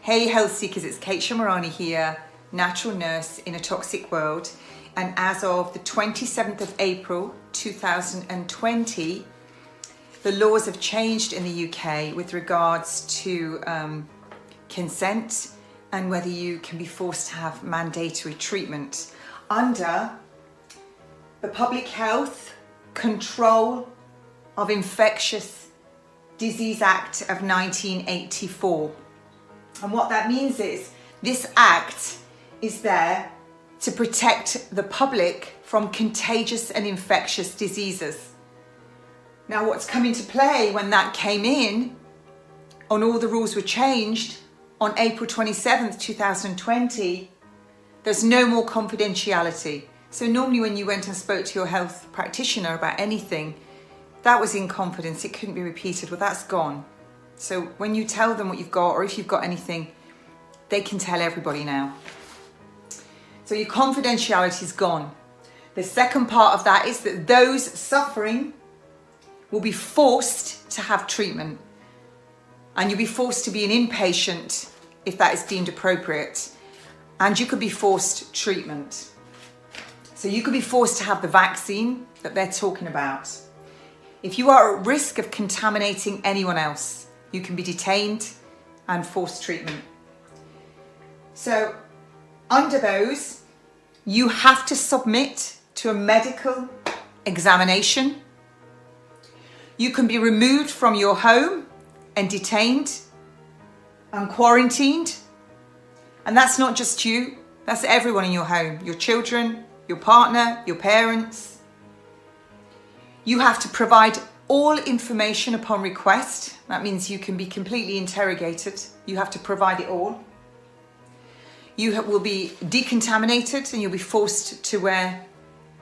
Hey Health Seekers, it's Kate Shamarani here, natural nurse in a toxic world. And as of the 27th of April 2020, the laws have changed in the UK with regards to consent and whether you can be forced to have mandatory treatment under the Public Health Control of Infectious Disease Act of 1984. And what that means is this act is there to protect the public from contagious and infectious diseases. Now, what's come into play when that came in, and all the rules were changed on April 27th, 2020, there's no more confidentiality. So normally when you went and spoke to your health practitioner about anything, that was in confidence, it couldn't be repeated. Well, that's gone. So when you tell them what you've got, or if you've got anything, they can tell everybody now. So your confidentiality is gone. The second part of that is that those suffering will be forced to have treatment. And you'll be forced to be an inpatient if that is deemed appropriate. And you could be forced treatment. So you could be forced to have the vaccine that they're talking about. If you are at risk of contaminating anyone else, you can be detained and forced treatment. So under those, you have to submit to a medical examination. You can be removed from your home and detained and quarantined. And that's not just you, that's everyone in your home, your children, your partner, your parents. You have to provide all information upon request. That means you can be completely interrogated. You have to provide it all. You will be decontaminated and you'll be forced to wear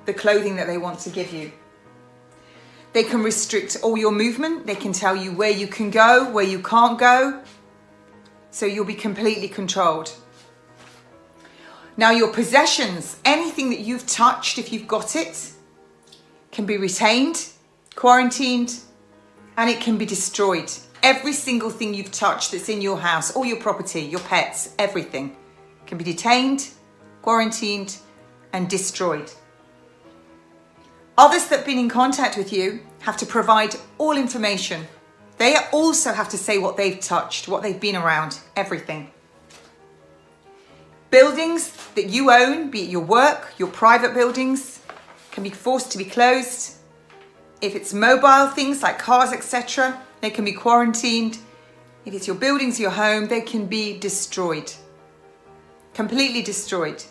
the clothing that they want to give you. They can restrict all your movement. They can tell you where you can go, where you can't go. So you'll be completely controlled. Now your possessions, anything that you've touched, if you've got it, can be retained, quarantined, and it can be destroyed. Every single thing you've touched that's in your house, all your property, your pets, everything can be detained, quarantined, and destroyed. Others that have been in contact with you have to provide all information. They also have to say what they've touched, what they've been around, everything. Buildings that you own, be it your work, your private buildings, can be forced to be closed. If it's mobile things like cars, etc., they can be quarantined. If it's your buildings, your home, they can be destroyed. Completely destroyed.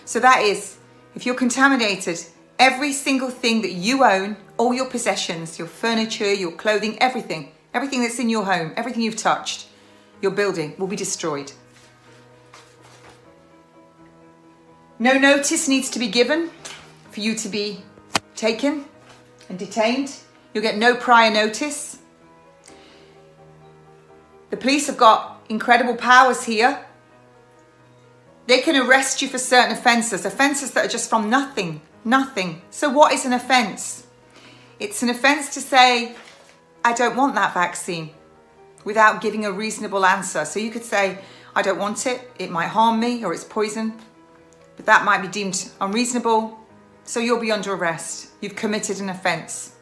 So that is, if you're contaminated, every single thing that you own, all your possessions, your furniture, your clothing, everything that's in your home, everything you've touched, your building will be destroyed. No notice needs to be given for you to be taken and detained. You'll get no prior notice. The police have got incredible powers here. They can arrest you for certain offences that are just from nothing. So what is an offence? It's an offence to say, I don't want that vaccine, without giving a reasonable answer. So you could say, I don't want it, it might harm me, or it's poison, but that might be deemed unreasonable. So you'll be under arrest. You've committed an offence.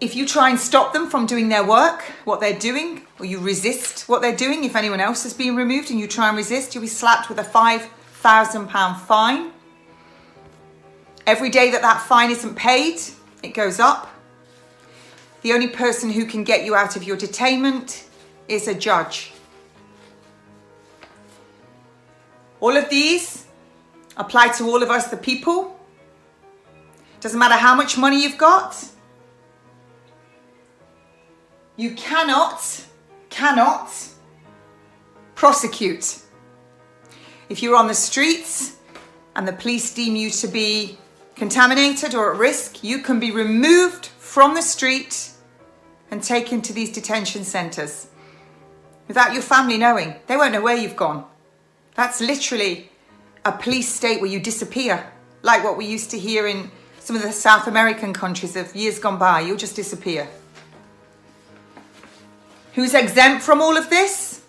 If you try and stop them from doing their work, what they're doing, or you resist what they're doing, if anyone else has been removed and you try and resist, you'll be slapped with a £5,000 fine. Every day that fine isn't paid, it goes up. The only person who can get you out of your detainment is a judge. All of these apply to all of us, the people. Doesn't matter how much money you've got. You cannot prosecute. If you're on the streets and the police deem you to be contaminated or at risk, you can be removed from the street and taken to these detention centres without your family knowing. They won't know where you've gone. That's literally a police state where you disappear, like what we used to hear in some of the South American countries of years gone by. You'll just disappear. Who's exempt from all of this?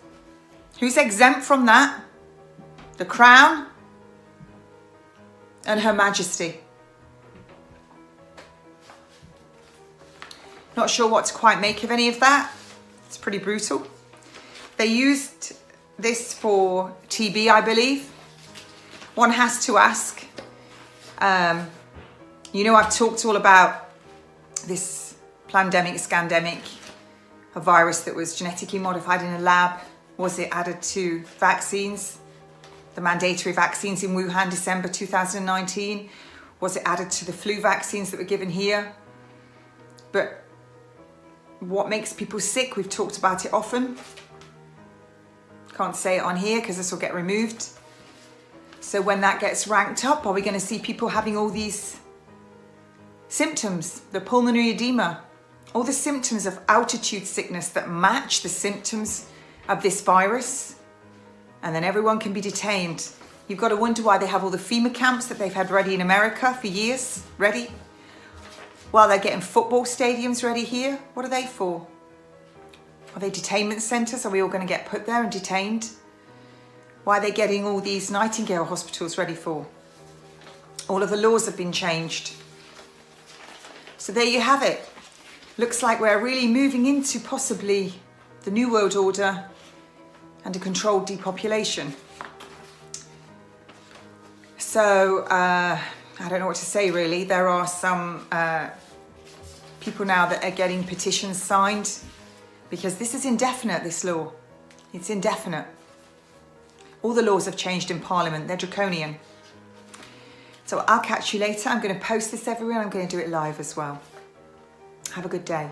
Who's exempt from that? The Crown and Her Majesty. Not sure what to quite make of any of that. It's pretty brutal. They used this for TB, I believe. One has to ask. You know, I've talked all about this pandemic, scandemic, a virus that was genetically modified in a lab. Was it added to vaccines? The mandatory vaccines in Wuhan, December 2019. Was it added to the flu vaccines that were given here? But what makes people sick? We've talked about it often. Can't say it on here because this will get removed. So when that gets ranked up, are we going to see people having all these symptoms? The pulmonary edema, all the symptoms of altitude sickness that match the symptoms of this virus. And then everyone can be detained. You've got to wonder why they have all the FEMA camps that they've had ready in America for years, ready. While they're getting football stadiums ready here. What are they for? Are they detainment centres? Are we all going to get put there and detained? Why are they getting all these Nightingale hospitals ready for? All of the laws have been changed. So there you have it. Looks like we're really moving into possibly the New World Order and a controlled depopulation. So, I don't know what to say really. There are some people now that are getting petitions signed because this is indefinite, this law. It's indefinite. All the laws have changed in Parliament. They're draconian. So I'll catch you later. I'm going to post this everywhere. I'm going to do it live as well. Have a good day.